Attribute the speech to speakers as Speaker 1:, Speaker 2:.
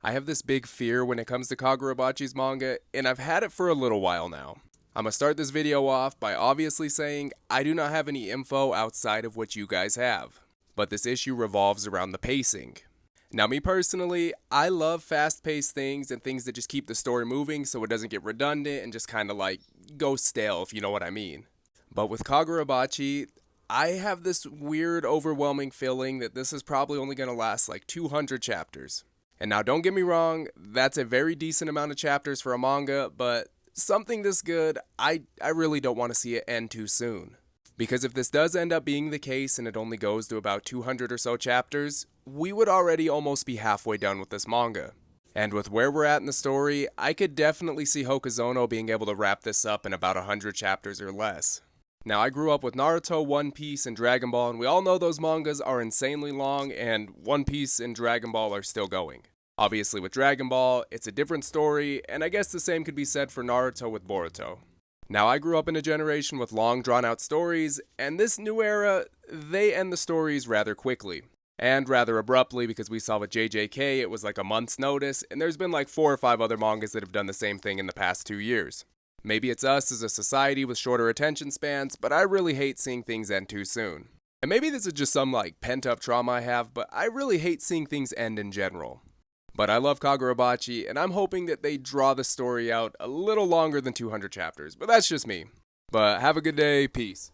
Speaker 1: I have this big fear when it comes to Kagurabachi's manga, and I've had it for a little while now. I'm gonna start this video off by obviously saying I do not have any info outside of what you guys have, but this issue revolves around the pacing. Now, me personally, I love fast paced things and things that just keep the story moving so it doesn't get redundant and just kind of like go stale, if you know what I mean. But with Kagurabachi, I have this weird, overwhelming feeling that this is probably only gonna last like 200 chapters. And now, don't get me wrong, that's a very decent amount of chapters for a manga, but something this good, I really don't want to see it end too soon. Because if this does end up being the case and it only goes to about 200 or so chapters, we would already almost be halfway done with this manga. And with where we're at in the story, I could definitely see Hokuzono being able to wrap this up in about 100 chapters or less. Now, I grew up with Naruto, One Piece, and Dragon Ball, and we all know those mangas are insanely long, and One Piece and Dragon Ball are still going. Obviously, with Dragon Ball, it's a different story, and I guess the same could be said for Naruto with Boruto. Now, I grew up in a generation with long, drawn-out stories, and this new era, they end the stories rather quickly. And rather abruptly, because we saw with JJK, it was like a month's notice, and there's been like 4 or 5 other mangas that have done the same thing in the past 2 years. Maybe it's us as a society with shorter attention spans, but I really hate seeing things end too soon. And maybe this is just some like pent-up trauma I have, but I really hate seeing things end in general. But I love Kagurabachi, and I'm hoping that they draw the story out a little longer than 200 chapters, but that's just me. But have a good day, peace.